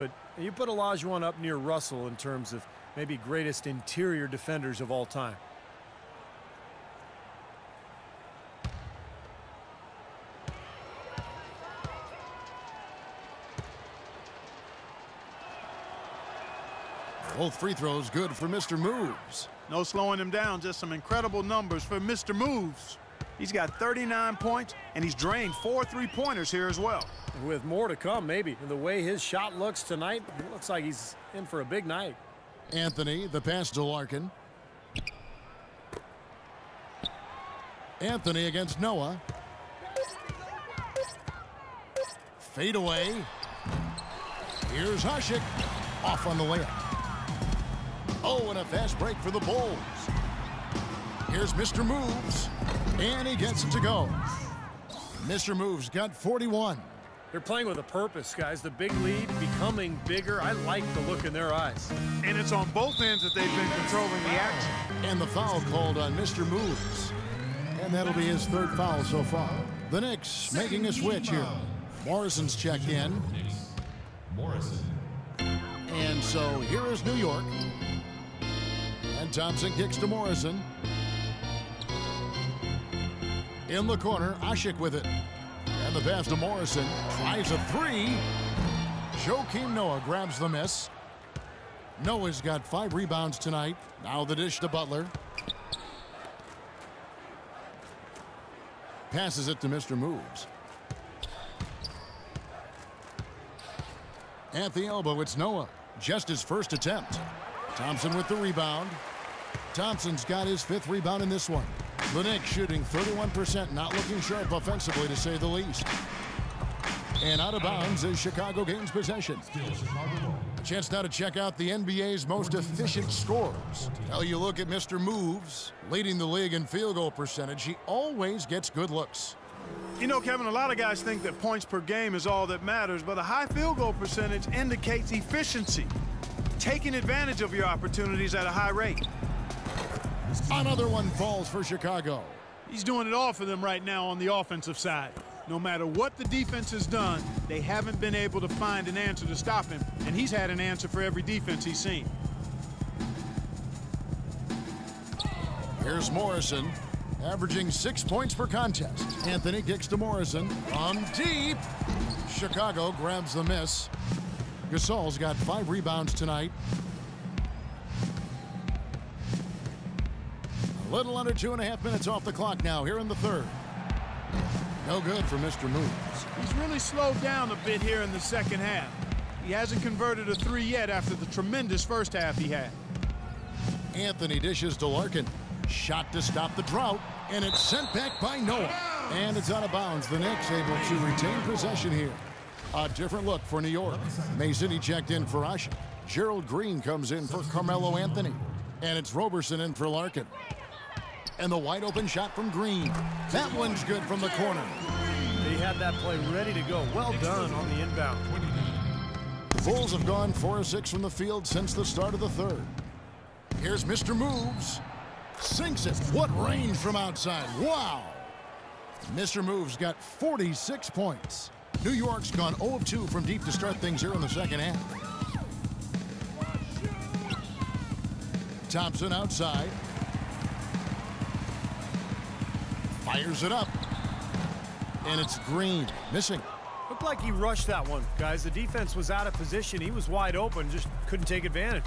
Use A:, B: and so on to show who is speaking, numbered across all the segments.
A: But you put Olajuwon up near Russell in terms of maybe greatest interior defenders of all time.
B: Both free throws good for Mr. Moves.
C: No slowing him down, just some incredible numbers for Mr. Moves. He's got 39 points, and he's drained 4 3-pointers here as well.
A: With more to come, maybe. The way his shot looks tonight, it looks like he's in for a big night.
B: Anthony, the pass to Larkin. Anthony against Noah. Fade away. Here's Hasek. Off on the layup. Oh, and a fast break for the Bulls. Here's Mr. Moves. And he gets it to go. Mr. Moves got 41.
A: They're playing with a purpose, guys. The big lead becoming bigger. I like the look in their eyes.
C: And it's on both ends that they've been controlling the action.
B: And the foul called on Mr. Moves. And that'll be his 3rd foul so far. The Knicks making a switch here. Morrison's checked in.
D: Morrison.
B: And so here is New York. And Thompson kicks to Morrison. In the corner, Hasek with it. And the pass to Morrison. Tries a 3. Joakim Noah grabs the miss. Noah's got 5 rebounds tonight. Now the dish to Butler. Passes it to Mr. Moves. At the elbow, it's Noah. Just his first attempt. Thompson with the rebound. Thompson's got his 5th rebound in this one. The Knicks shooting 31%, not looking sharp offensively to say the least. And out of bounds as Chicago gains possession. A chance now to check out the NBA's most efficient scorers. Now you look at Mr. Moves, leading the league in field goal percentage. He always gets good looks.
C: You know, Kevin, a lot of guys think that points per game is all that matters, but a high field goal percentage indicates efficiency, taking advantage of your opportunities at a high rate.
B: Another one falls for Chicago.
C: He's doing it all for them right now on the offensive side. No matter what the defense has done, they haven't been able to find an answer to stop him, and he's had an answer for every defense he's seen.
B: Here's Morrison, averaging 6 points per contest. Anthony kicks to Morrison. From deep. Chicago grabs the miss. Gasol's got 5 rebounds tonight. A little under 2.5 minutes off the clock now here in the 3rd. No good for Mr. Moves.
C: He's really slowed down a bit here in the 2nd half. He hasn't converted a 3 yet after the tremendous first half he had.
B: Anthony dishes to Larkin. Shot to stop the drought, and it's sent back by Noah. And it's out of bounds. The Knicks able to retain possession here. A different look for New York. Mason, he checked in for Hasek. Gerald Green comes in for Carmelo Anthony. And it's Roberson in for Larkin. And the wide open shot from Green. That one's good from the corner.
A: He had that play ready to go. Well done on the inbound.
B: The Bulls have gone 4 of 6 from the field since the start of the 3rd. Here's Mr. Moves. Sinks it. What range from outside. Wow. Mr. Moves got 46 points. New York's gone 0 of 2 from deep to start things here in the 2nd half. Thompson outside. Fires it up. And it's Green. Missing.
A: Looked like he rushed that one, guys. The defense was out of position. He was wide open, just couldn't take advantage.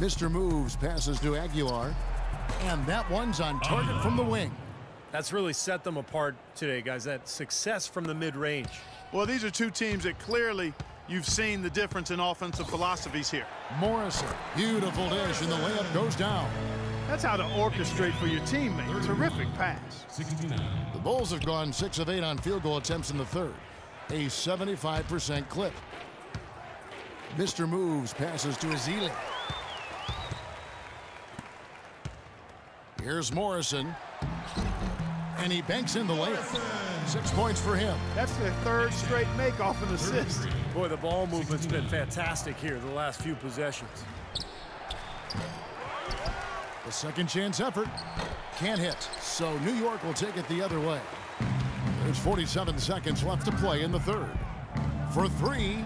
B: Mr. Moves passes to Aguilar. And that one's on target from the wing.
A: That's really set them apart today, guys. That success from the mid-range.
C: Well, these are two teams that clearly you've seen the difference in offensive philosophies here.
B: Morrison. Beautiful dish, and the layup goes down.
C: That's how to orchestrate for your teammate. Terrific pass.
D: 69.
B: The Bulls have gone 6 of 8 on field goal attempts in the 3rd. A 75% clip. Mr. Moves passes to Ezeli. Here's Morrison. And he banks in the layup. 6 points for him.
C: That's their 3rd straight make off an assist.
A: Boy, the ball movement's been fantastic here the last few possessions.
B: The second chance effort. Can't hit. So New York will take it the other way. There's 47 seconds left to play in the 3rd. For 3.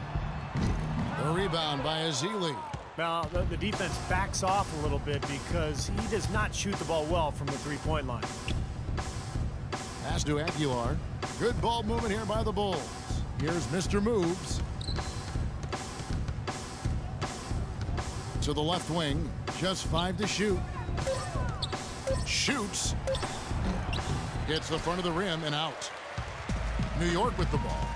B: rebound by Azili.
A: Now, the defense backs off a little bit because he does not shoot the ball well from the three-point line.
B: Pass to Aguilar. Good ball movement here by the Bulls. Here's Mr. Moves. To the left wing. Just 5 to shoot. Shoots. Gets the front of the rim and out. New York with the ball.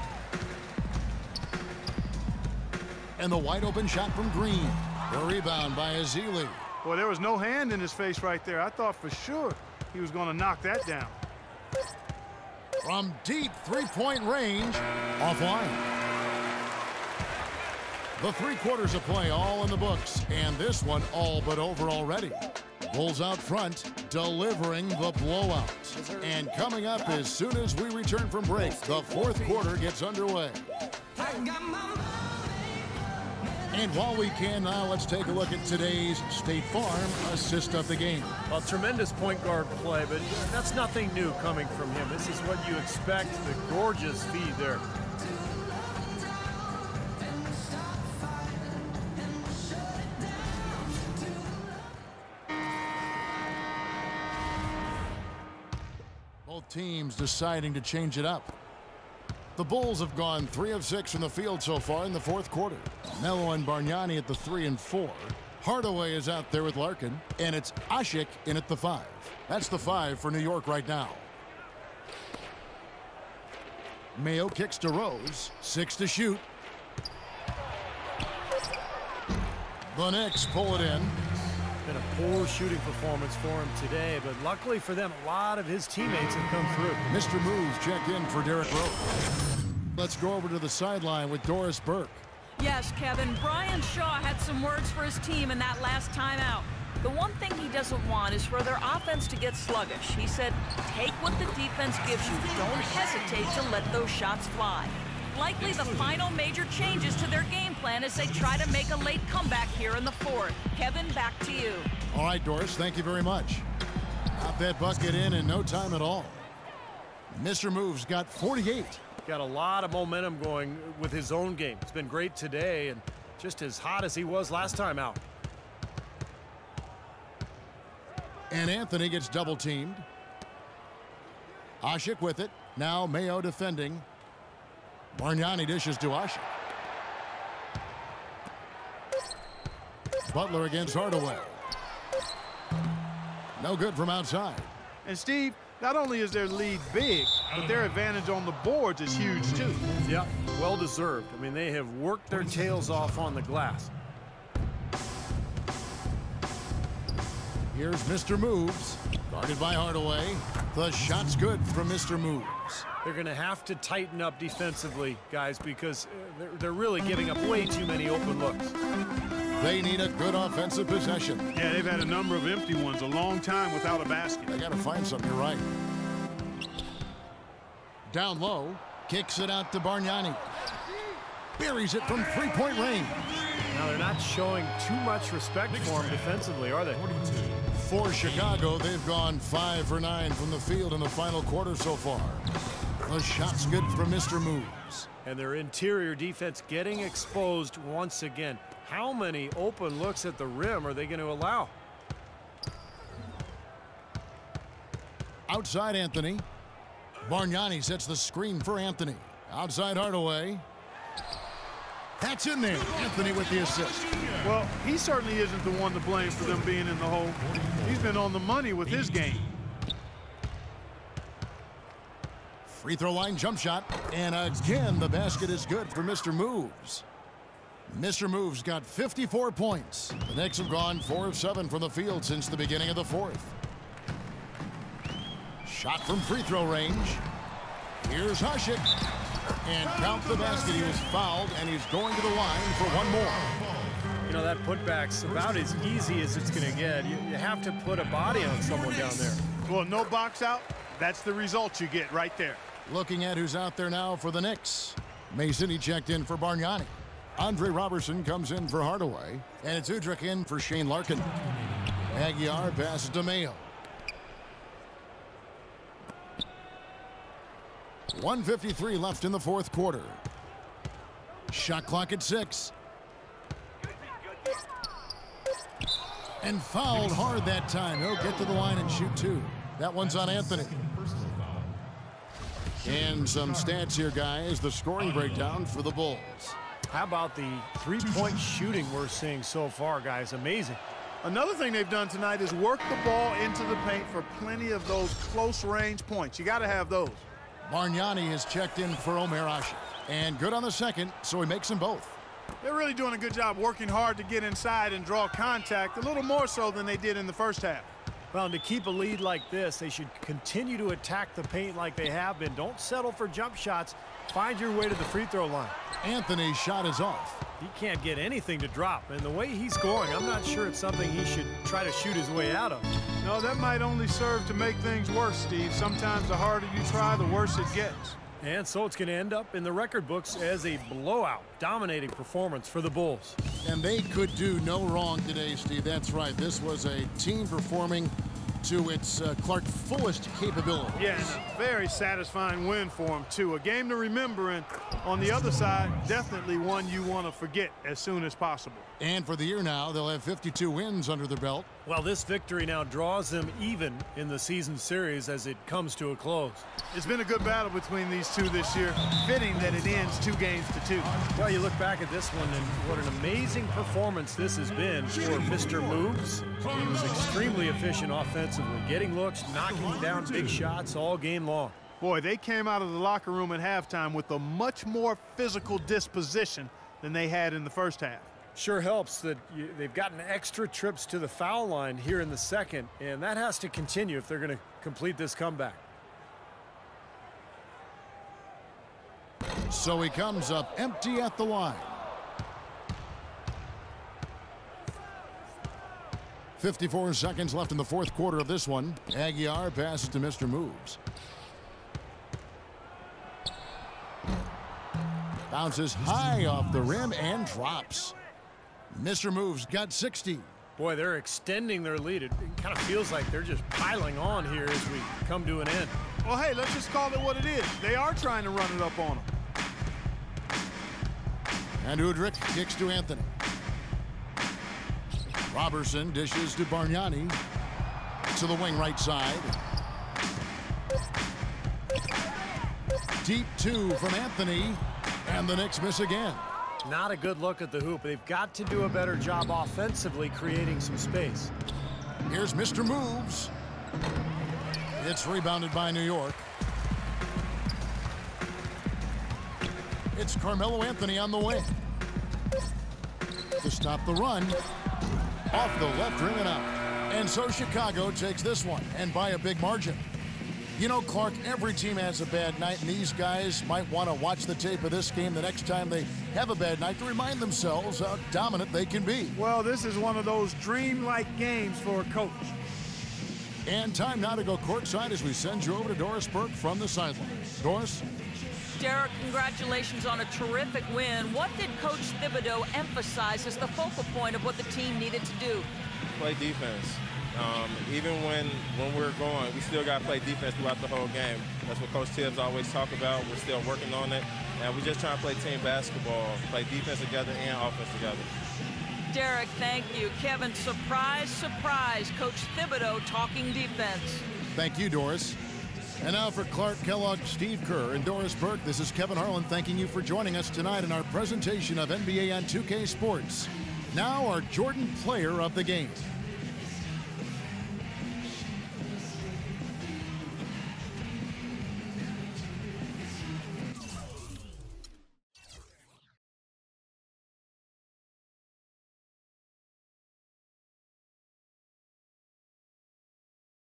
B: And the wide open shot from Green. The rebound by Azili.
C: Boy, there was no hand in his face right there. I thought for sure he was going to knock that down.
B: From deep three-point range, offline. The 3 quarters of play all in the books, and this one all but over already. Bulls out front, delivering the blowout. And coming up as soon as we return from break, the 4th quarter gets underway. And while we can now, let's take a look at today's State Farm assist of the game.
A: Well, tremendous point guard play, but that's nothing new coming from him. This is what you expect, the gorgeous feed there.
B: Both teams deciding to change it up. The Bulls have gone 3 of 6 from the field so far in the 4th quarter. Melo and Bargnani at the 3 and 4. Hardaway is out there with Larkin, and it's Asik in at the 5. That's the 5 for New York right now. Mayo kicks to Rose. 6 to shoot. The Knicks pull it in.
A: Been a poor shooting performance for him today, but luckily for them, a lot of his teammates have come through.
B: Mr. Moves check in for Derrick Rose. Let's go over to the sideline with Doris Burke.
E: Yes, Kevin, Brian Shaw had some words for his team in that last timeout. The one thing he doesn't want is for their offense to get sluggish. He said, take what the defense gives you. Don't hesitate to let those shots fly. Likely the final major changes to their game plan as they try to make a late comeback here in the 4th. Kevin, back to you.
B: All right, Doris, thank you very much. Got that bucket in no time at all. Mr. Moves got 48.
A: Got a lot of momentum going with his own game. It's been great today and just as hot as he was last time out.
B: And Anthony gets double teamed. Asik with it. Now Mayo defending. Bargnani dishes to Asik. Butler against Hardaway. No good from outside.
C: And Steve, not only is their lead big, but their advantage on the boards is huge too.
A: Yeah, well deserved. I mean, they have worked their tails off on the glass.
B: Here's Mr. Moves. Guarded by Hardaway. The shot's good from Mr. Moves.
A: They're going to have to tighten up defensively, guys, because they're really giving up way too many open looks.
B: They need a good offensive possession.
C: Yeah, they've had a number of empty ones, a long time without a basket.
B: They got to find something. You're right. Down low. Kicks it out to Bargnani. Buries it from three-point range.
A: Now they're not showing too much respect for him defensively, are they?
B: For Chicago, they've gone 5 for 9 from the field in the final quarter so far. The shot's good from Mr. Moves.
A: And their interior defense getting exposed once again. How many open looks at the rim are they going to allow?
B: Outside Anthony. Bargnani sets the screen for Anthony. Outside Hardaway. That's in there. Anthony with the assist.
C: Well, he certainly isn't the one to blame for them being in the hole. He's been on the money with his game.
B: Free throw line jump shot. And again, the basket is good for Mr. Moves. Mr. Moves got 54 points. The Knicks have gone 4 of 7 from the field since the beginning of the 4th. Shot from free throw range. Here's Asik. And count the basket. He was fouled, and he's going to the line for one more.
A: You know, that putback's about as easy as it's going to get. You have to put a body on someone down there.
C: Well, no box out. That's the result you get right there.
B: Looking at who's out there now for the Knicks. Mason, he checked in for Bargnani. Andre Robertson comes in for Hardaway. And it's Udrich in for Shane Larkin. Aguilar passes to Mayo. 1:53 left in the 4th quarter. Shot clock at 6. And fouled hard that time. He'll get to the line and shoot two. That one's on Anthony. And some stats here, guys. The scoring breakdown for the Bulls.
A: How about the three-point shooting we're seeing so far, guys? Amazing.
C: Another thing they've done tonight is work the ball into the paint for plenty of those close-range points. You got to have those.
B: Bargnani has checked in for Omer Asher. And good on the second, so he makes them both.
C: They're really doing a good job working hard to get inside and draw contact, a little more so than they did in the first half.
A: Well, to keep a lead like this, they should continue to attack the paint like they have been. Don't settle for jump shots. Find your way to the free throw line.
B: Anthony's shot is off.
A: He can't get anything to drop. And the way he's scoring, I'm not sure it's something he should try to shoot his way out of.
C: No, that might only serve to make things worse, Steve. Sometimes the harder you try, the worse it gets.
A: And so it's going to end up in the record books as a blowout, dominating performance for the Bulls.
B: And they could do no wrong today, Steve. That's right. This was a team performing to its Clark fullest capability.
C: Yes, very satisfying win for him, too. A game to remember, and on the other side, definitely one you want to forget as soon as possible.
B: And for the year now, they'll have 52 wins under their belt.
A: Well, this victory now draws them even in the season series as it comes to a close.
C: It's been a good battle between these two this year. Fitting that it ends 2-2.
A: Well, you look back at this one, and what an amazing performance this has been for Mr. Moves. He was extremely efficient offensively, getting looks, knocking down big shots all game long.
C: Boy, they came out of the locker room at halftime with a much more physical disposition than they had in the first half.
A: Sure helps that they've gotten extra trips to the foul line here in the second, and that has to continue if they're going to complete this comeback.
B: So he comes up empty at the line. 54 seconds left in the fourth quarter of this one. Aguiar passes to Mr. Moves. Bounces high off the rim and drops. Mr. Moves got 60.
A: Boy, they're extending their lead. It kind of feels like they're just piling on here as we come to an end.
C: Well, hey, let's just call it what it is. They are trying to run it up on them.
B: And Udrich kicks to Anthony. Robertson dishes to Bargnani. To the wing right side. Deep two from Anthony. And the Knicks miss again.
A: Not a good look at the hoop. They've got to do a better job offensively creating some space.
B: Here's Mr. Moves. It's rebounded by New York. It's Carmelo Anthony on the wing. To stop the run. Off the left rim and out. And so Chicago takes this one, and by a big margin. You know, Clark, every team has a bad night, and these guys might want to watch the tape of this game the next time they have a bad night to remind themselves how dominant they can be.
C: Well, this is one of those dream-like games for a coach.
B: And time now to go courtside as we send you over to Doris Burke from the sideline. Doris?
E: Derek, congratulations on a terrific win. What did Coach Thibodeau emphasize as the focal point of what the team needed to do?
F: Play defense. Even when we're going, we still got to play defense throughout the whole game. That's what Coach Tibbs always talk about. We're still working on it. And we're just trying to play team basketball, play defense together and offense together.
E: Derek, thank you. Kevin, surprise, surprise, Coach Thibodeau talking defense.
B: Thank you, Doris. And now for Clark Kellogg, Steve Kerr, and Doris Burke, this is Kevin Harlan thanking you for joining us tonight in our presentation of NBA on 2K Sports. Now our Jordan Player of the Game.